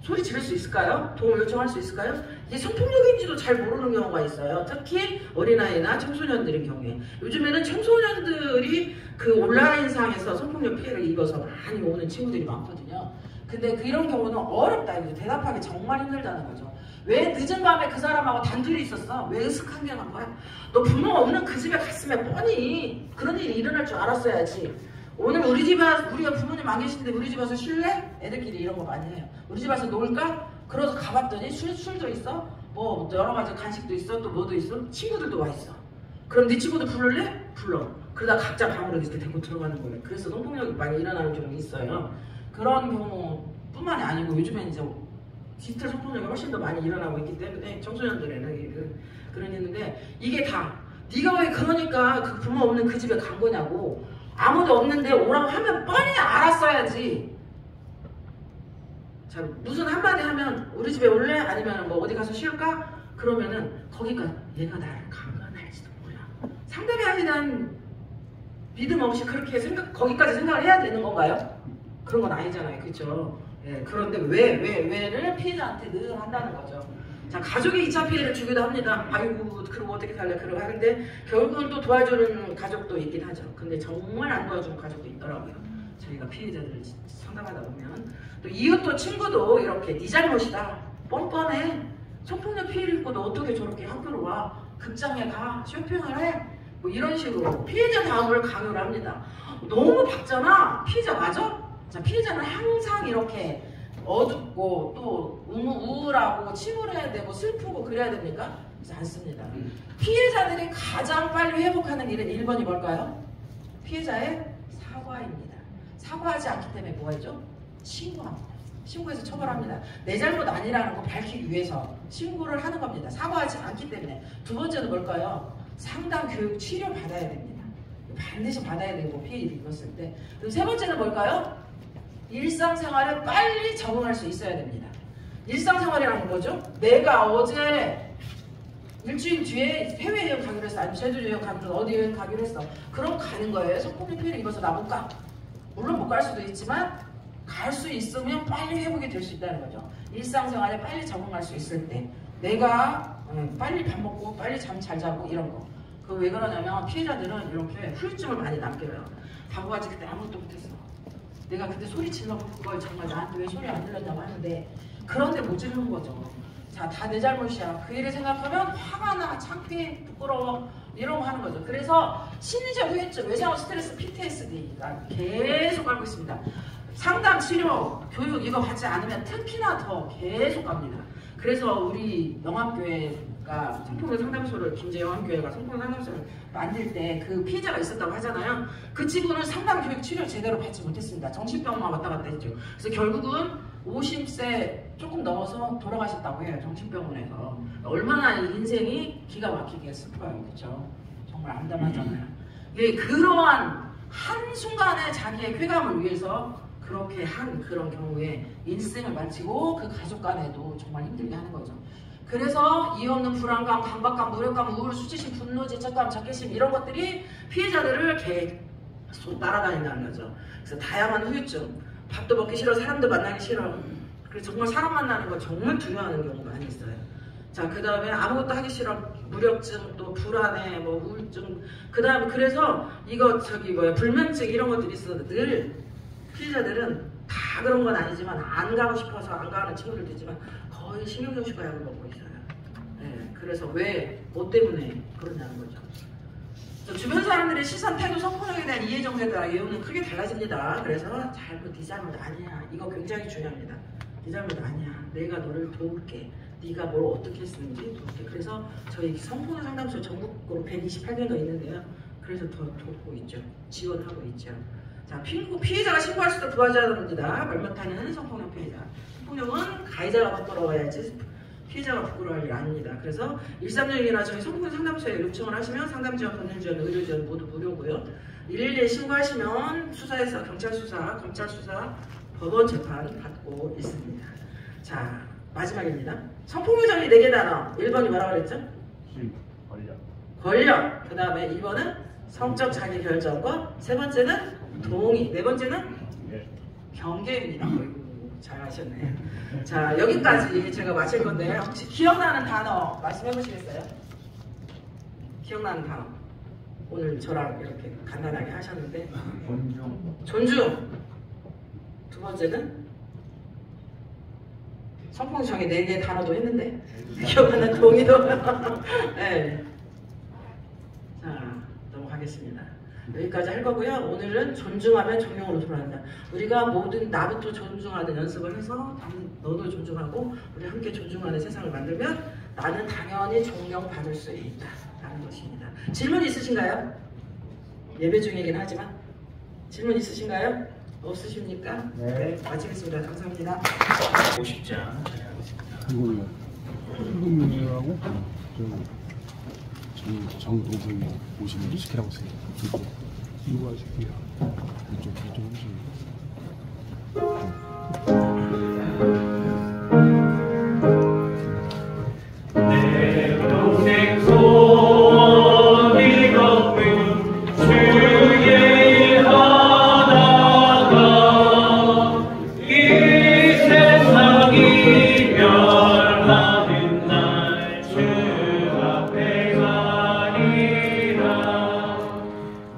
소리 지를 수 있을까요? 도움을 요청할 수 있을까요? 이게 성폭력인지도 잘 모르는 경우가 있어요. 특히 어린아이나 청소년들인 경우에. 요즘에는 청소년들이 그 온라인상에서 성폭력 피해를 입어서 많이 오는 친구들이 많거든요. 근데 이런 경우는 어렵다. 이거 대답하기 정말 힘들다는 거죠. 왜 늦은 밤에 그 사람하고 단둘이 있었어? 왜 으슥한 게 난 거야? 너 부모 없는 그 집에 갔으면 뻔히 그런 일이 일어날 줄 알았어야지. 오늘 우리가 부모님 안 계신데 우리 집 와서 쉴래? 애들끼리 이런 거 많이 해요. 우리 집 와서 놀까? 그래서 가봤더니 술도 있어? 뭐 여러 가지 간식도 있어? 또 뭐도 있어? 친구들도 와 있어. 그럼 네 친구들 부를래? 불러. 그러다 각자 방으로 이렇게 데리고 들어가는 거예요. 그래서 성폭력이 많이 일어나는 경우가 있어요. 그런 경우뿐만이 아니고 요즘엔 이제 디지털 성폭력이 훨씬 더 많이 일어나고 있기 때문에 청소년들에는 그런 있는데 이게 다 네가 왜 그러니까 그 부모 없는 그 집에 간 거냐고. 아무도 없는데 오라고 하면 뻔히 알았어야지. 자, 무슨 한마디 하면 우리 집에 올래? 아니면 뭐 어디 가서 쉴까? 그러면은 거기가 얘가 나를 강간할지도 몰라. 상대방에 대한 믿음 없이 그렇게 거기까지 생각을 해야 되는 건가요? 그런 건 아니잖아요. 그렇죠? 예, 그런데 왜를 피해자한테 늘 한다는 거죠. 자, 가족이 2차 피해를 주기도 합니다. 아이고, 그럼 어떻게 살래? 그러고 하는데 결국은 또 도와주는 가족도 있긴 하죠. 근데 정말 안 도와주는 가족도 있더라고요. 저희가 피해자들을 상담하다 보면 또 이웃도 친구도 이렇게 네 잘못이다. 뻔뻔해. 성폭력 피해를 입고 너 어떻게 저렇게 학교로 와? 극장에 가? 쇼핑을 해? 뭐 이런 식으로 피해자 다음을 강요를 합니다. 너무 밝잖아. 피해자 맞아? 자, 피해자는 항상 이렇게 어둡고 또 우울하고 침울해야 되고 슬프고 그래야 됩니까? 그렇지 않습니다. 피해자들이 가장 빨리 회복하는 일은 1번이 뭘까요? 피해자의 사과입니다. 사과하지 않기 때문에 뭐 하죠? 신고합니다. 신고해서 처벌합니다. 내 잘못 아니라는 거 밝히기 위해서 신고를 하는 겁니다. 사과하지 않기 때문에. 두 번째는 뭘까요? 상담, 교육, 치료 받아야 됩니다. 반드시 받아야 되고 피해를 입었을 때. 그리고 세 번째는 뭘까요? 일상생활에 빨리 적응할 수 있어야 됩니다. 일상생활이라는 건 뭐죠? 내가 어제 일주일 뒤에 해외여행 가기로 했어. 아니면 제주도 여행 가기로 어디 여행 가기로 했어. 그럼 가는 거예요. 성폭력 피해를 입어서 나 못 가. 물론 못 갈 수도 있지만 갈 수 있으면 빨리 회복이 될 수 있다는 거죠. 일상생활에 빨리 적응할 수 있을 때 내가 빨리 밥 먹고 빨리 잠 잘 자고 이런 거. 그거 왜 그러냐면 피해자들은 이렇게 후유증을 많이 남겨요. 바보같이 그때 아무것도 못했어. 내가 그때 소리 질러놓고 그걸 정말 나한테 왜 소리 안 들렸냐고 하는데 그런데 못 지르는 거죠. 자, 다 내 잘못이야. 그 일을 생각하면 화가 나, 창피해, 부끄러워 이런 거 하는 거죠. 그래서 심리적 후유증, 외상후 스트레스, PTSD가 계속 가고 있습니다. 상담, 치료, 교육 이거 받지 않으면 특히나 더 계속 갑니다. 그래서 우리 영암교회가 성폭력 상담소를 김제영암교회가 성폭력 상담소를 만들 때 그 피해자가 있었다고 하잖아요. 그 친구는 상담, 교육, 치료를 제대로 받지 못했습니다. 정신병만 왔다 갔다 했죠. 그래서 결국은 50세 조금 넘어서 돌아가셨다고 해요. 정신병원에서. 얼마나 인생이 기가 막히게 슬퍼요. 그렇죠? 정말 암담하잖아요. 예, 그러한 한순간에 자기의 쾌감을 위해서 그렇게 한 그런 경우에 인생을 마치고 그 가족 간에도 정말 힘들게 하는 거죠. 그래서 이유 없는 불안감, 강박감, 무력감, 우울, 수치심, 분노, 죄책감, 적개심 이런 것들이 피해자들을 계속 따라다닌다는 거죠. 그래서 다양한 후유증, 밥도 먹기 싫어, 사람도 만나기 싫어. 그래서 정말 사람 만나는 거 정말 두려워하는 경우가 많이 있어요. 자, 그 다음에 아무것도 하기 싫어, 무력증, 또 불안해, 뭐 우울증. 그 다음에 그래서 이거 불면증 이런 것들이 있어서 늘 피해자들은 다 그런 건 아니지만 안 가고 싶어서 안 가는 친구들도 있지만 거의 신경정신과 약을 먹고 있어요. 네, 그래서 뭐 때문에 그러냐는 거죠. 주변 사람들의 시선, 태도, 성폭력에 대한 이해 정도에 따라 예우는 크게 달라집니다. 그래서 네 잘못 아니야. 이거 굉장히 중요합니다. 네 잘못 아니야. 내가 너를 도울게. 네가 뭘 어떻게 했는지 도울게. 그래서 저희 성폭력 상담소 전국으로 128개가 있는데요. 그래서 더 돕고 있죠. 지원하고 있죠. 자, 피해자가 신고할 수도 구하자야 됩니다. 말 못하는 성폭력 피해자. 성폭력은 가해자가 부끄러워야지 피해자가 부끄러워할 일 아닙니다. 그래서 136이나 저희 성폭력 상담소에 요청을 하시면 상담 지원, 법률 지원, 의료 지원 모두 무료고요. 112에 신고하시면 수사에서 경찰 수사, 검찰 수사, 법원 재판 받고 있습니다. 자, 마지막입니다. 성폭력 정의 4개 단어. 1번이 뭐라고 그랬죠? 권력. 그 다음에 2번은 성적 자기 결정권. 세 번째는 동의. 네 번째는 경계입니다. 잘 하셨네. 자, 여기까지 제가 마칠 건데 혹시 기억나는 단어 말씀해 보시겠어요? 기억나는 단어. 오늘 저랑 이렇게 간단하게 하셨는데 존중. 두 번째는 성폭력의 4개 단어도 했는데 기억나는 동의도. 네. 자, 넘어가겠습니다. 여기까지 할 거고요. 오늘은 존중하면 존경으로 돌아간다. 우리가 모든 나부터 존중하는 연습을 해서 너도 존중하고 우리 함께 존중하는 세상을 만들면 나는 당연히 존경받을 수 있다 라는 것입니다. 질문 있으신가요? 예배 중이긴 하지만 질문 있으신가요? 없으십니까? 네. 마치겠습니다. 감사합니다. 50장 진행하겠습니다. 이걸로 한국민이라고 정동선이 오시면 시키라고 했어요. 이거 시키야. 이쪽 오시면. 내 평생 소원이 걷는 주의 일하다가 이 세상이 멸하는 날 주 앞에 가리라.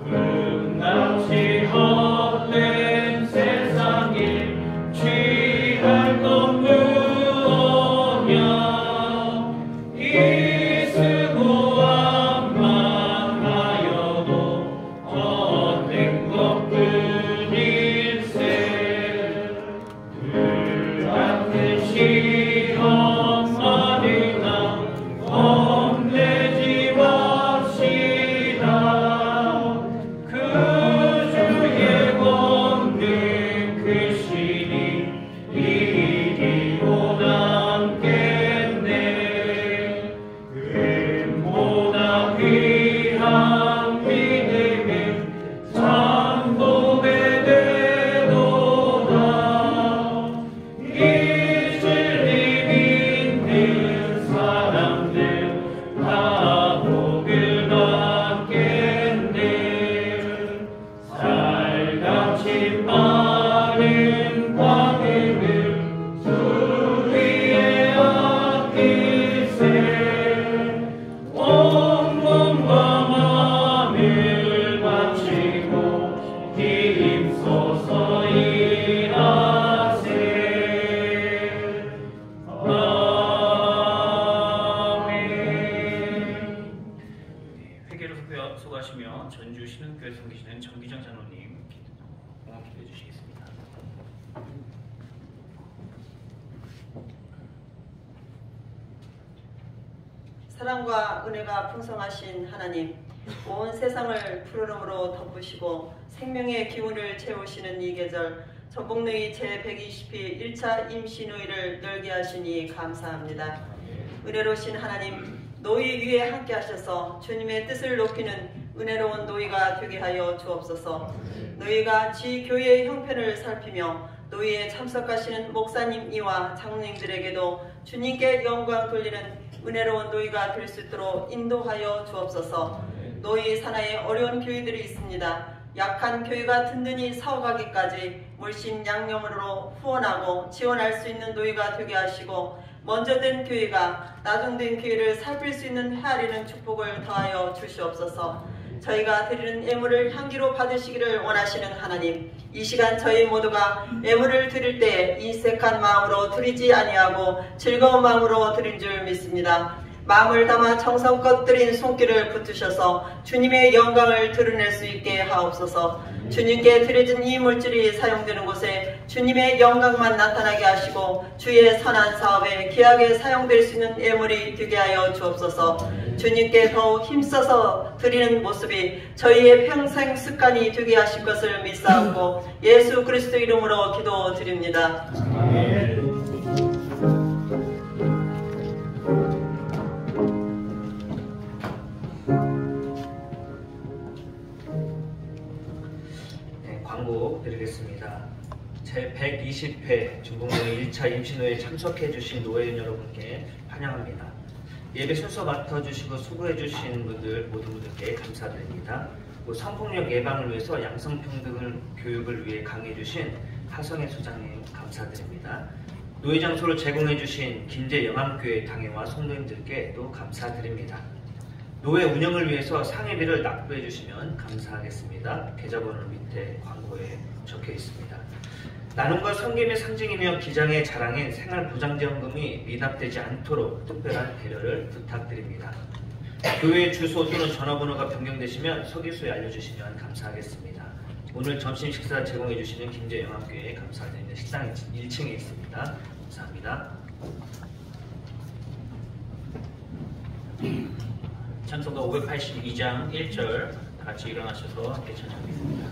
흠납치 헛된 세상에 취할 것 전주 신흥교회 섬기시는 정기정 장로님 공헌 기도해 주시겠습니다. 사랑과 은혜가 풍성하신 하나님, 온 세상을 푸르름으로 덮으시고 생명의 기운을 채우시는 이 계절, 전복누이 제120회 1차 임시누이를 열게 하시니 감사합니다. 은혜로우신 하나님, 노이 위에 함께 하셔서 주님의 뜻을 높이는 은혜로운 노이가 되게 하여 주옵소서. 노이가 지교회의 형편을 살피며 노이에 참석하시는 목사님 이와 장로님들에게도 주님께 영광 돌리는 은혜로운 노이가 될 수 있도록 인도하여 주옵소서. 노이 산하에 어려운 교회들이 있습니다. 약한 교회가 든든히 사워가기까지 물심양면으로 후원하고 지원할 수 있는 노이가 되게 하시고, 먼저 된 교회가 나중된 교회를 살필 수 있는 헤아리는 축복을 더하여 주시옵소서. 저희가 드리는 예물을 향기로 받으시기를 원하시는 하나님, 이 시간 저희 모두가 예물을 드릴 때 인색한 마음으로 드리지 아니하고 즐거운 마음으로 드린 줄 믿습니다. 마음을 담아 정성껏 드린 손길을 붙으셔서 주님의 영광을 드러낼 수 있게 하옵소서. 주님께 드려진 이 물질이 사용되는 곳에 주님의 영광만 나타나게 하시고 주의 선한 사업에 귀하게 사용될 수 있는 예물이 되게 하여 주옵소서. 주님께 더욱 힘써서 드리는 모습이 저희의 평생 습관이 되게 하실 것을 믿사옵고 예수 그리스도 이름으로 기도드립니다. 광고 드리겠습니다. 제120회 전복누이 1차 임시노회에 참석해 주신 노회원 여러분께 환영합니다. 예배 순서 맡아주시고 수고해주신 분들 모든 분들께 감사드립니다. 성폭력 예방을 위해서 양성평등 교육을 위해 강의해주신 하성애 소장님 감사드립니다. 노예 장소를 제공해주신 김제영암교회 당회와 성도님들께 또 감사드립니다. 노예 운영을 위해서 상회비를 납부해주시면 감사하겠습니다. 계좌번호 밑에 광고에 적혀 있습니다. 나눔과 섬김의 상징이며 기장의 자랑인 생활보장지원금이 미납되지 않도록 특별한 배려를 부탁드립니다. 교회 주소 또는 전화번호가 변경되시면 서기소에 알려주시면 감사하겠습니다. 오늘 점심 식사 제공해주시는 김제영암교회에 감사드립니다. 식당 1층에 있습니다. 감사합니다. 찬송가 582장 1절 같이 일어나셔서 함께 찬양하겠습니다.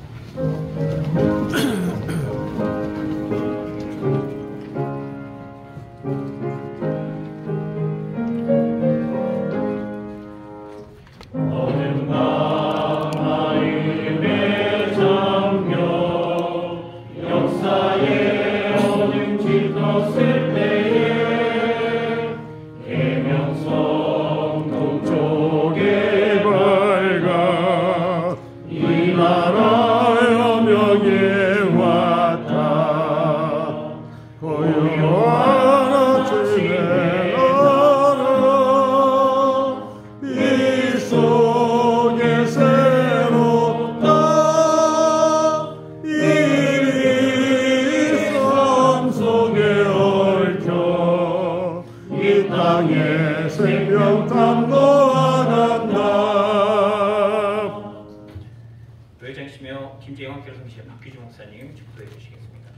김제영암교회 성기시는 박기중 목사님 축도해 주시겠습니다.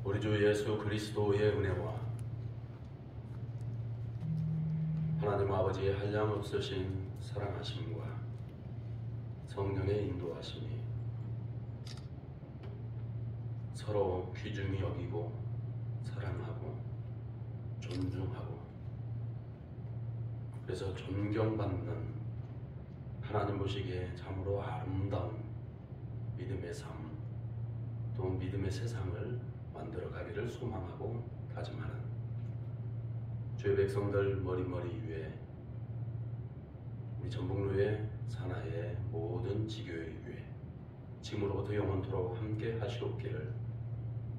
우리 주 예수 그리스도의 은혜와 하나님 아버지의 한량없으신 사랑하심과 성령의 인도하심이 서로 귀중히 여기고 사랑하고 존중하고 그래서 존경받는 하나님 보시기에 참으로 아름다운 믿음의 삶, 또 믿음의 세상을 만들어 가기를 소망하고 다짐하는 주의 백성들 머리머리 위에 우리 전복누의 산하의 모든 지교회 위에 지금으로부터 영원토록 함께 하시옵기를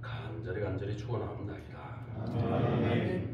간절히 축원하옵나이다. 아멘.